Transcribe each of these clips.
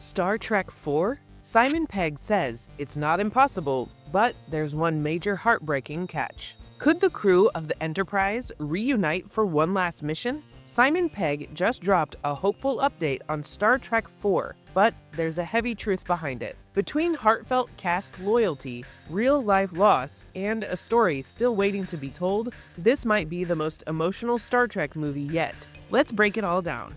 Star Trek 4? Simon Pegg says it's not impossible, but there's one major heartbreaking catch. Could the crew of the Enterprise reunite for one last mission? Simon Pegg just dropped a hopeful update on Star Trek 4, but there's a heavy truth behind it. Between heartfelt cast loyalty, real-life loss, and a story still waiting to be told, this might be the most emotional Star Trek movie yet. Let's break it all down.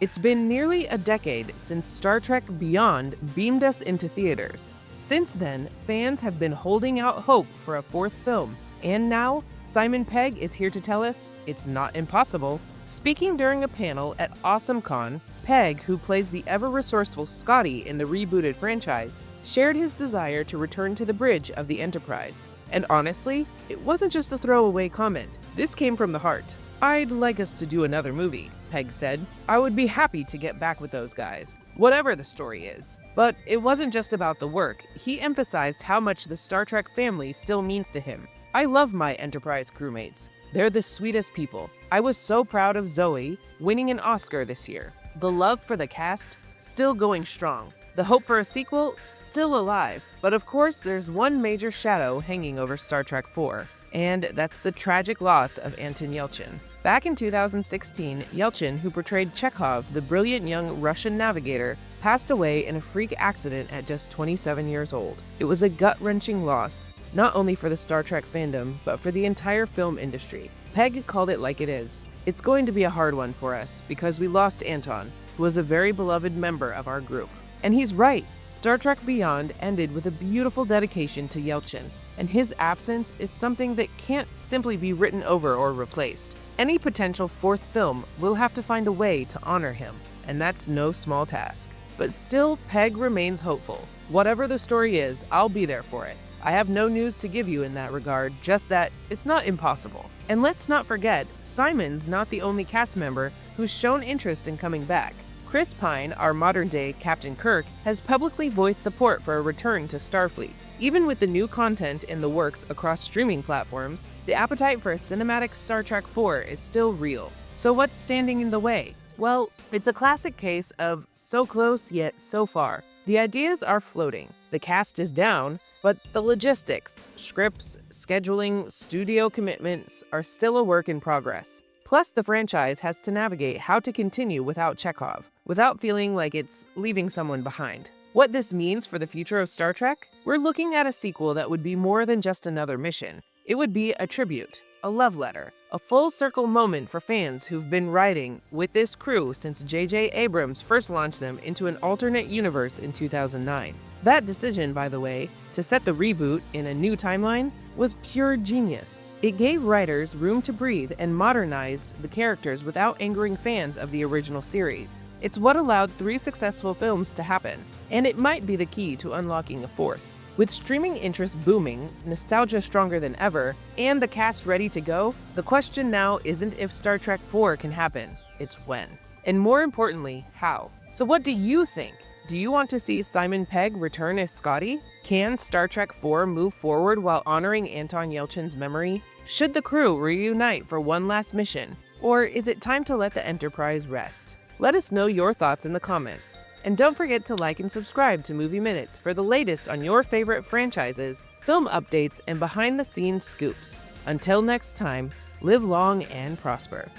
It's been nearly a decade since Star Trek Beyond beamed us into theaters. Since then, fans have been holding out hope for a fourth film. And now, Simon Pegg is here to tell us it's not impossible. Speaking during a panel at AwesomeCon, Pegg, who plays the ever-resourceful Scotty in the rebooted franchise, shared his desire to return to the bridge of the Enterprise. And honestly, it wasn't just a throwaway comment. This came from the heart. "I'd like us to do another movie," Pegg said. "I would be happy to get back with those guys, whatever the story is." But it wasn't just about the work. He emphasized how much the Star Trek family still means to him. "I love my Enterprise crewmates. They're the sweetest people. I was so proud of Zoe winning an Oscar this year. The love for the cast, still going strong. The hope for a sequel, still alive. But of course, there's one major shadow hanging over Star Trek 4, and that's the tragic loss of Anton Yelchin." Back in 2016, Yelchin, who portrayed Chekhov, the brilliant young Russian navigator, passed away in a freak accident at just 27 years old. It was a gut-wrenching loss, not only for the Star Trek fandom, but for the entire film industry. Pegg called it like it is. "It's going to be a hard one for us, because we lost Anton, who was a very beloved member of our group." And he's right. Star Trek Beyond ended with a beautiful dedication to Yelchin, and his absence is something that can't simply be written over or replaced. Any potential fourth film will have to find a way to honor him, and that's no small task. But still, Pegg remains hopeful. "Whatever the story is, I'll be there for it. I have no news to give you in that regard, just that it's not impossible." And let's not forget, Simon's not the only cast member who's shown interest in coming back. Chris Pine, our modern-day Captain Kirk, has publicly voiced support for a return to Starfleet. Even with the new content in the works across streaming platforms, the appetite for a cinematic Star Trek 4 is still real. So what's standing in the way? Well, it's a classic case of so close yet so far. The ideas are floating, the cast is down, but the logistics, scripts, scheduling, studio commitments are still a work in progress. Plus, the franchise has to navigate how to continue without Chekhov, without feeling like it's leaving someone behind. What this means for the future of Star Trek? We're looking at a sequel that would be more than just another mission. It would be a tribute, a love letter, a full-circle moment for fans who've been riding with this crew since J.J. Abrams first launched them into an alternate universe in 2009. That decision, by the way, to set the reboot in a new timeline was pure genius. It gave writers room to breathe and modernized the characters without angering fans of the original series. It's what allowed 3 successful films to happen, and it might be the key to unlocking a fourth. With streaming interest booming, nostalgia stronger than ever, and the cast ready to go, the question now isn't if Star Trek 4 can happen, it's when. And more importantly, how. So what do you think? Do you want to see Simon Pegg return as Scotty? Can Star Trek 4 move forward while honoring Anton Yelchin's memory? Should the crew reunite for one last mission? Or is it time to let the Enterprise rest? Let us know your thoughts in the comments. And don't forget to like and subscribe to Movie Minutes for the latest on your favorite franchises, film updates, and behind-the-scenes scoops. Until next time, live long and prosper.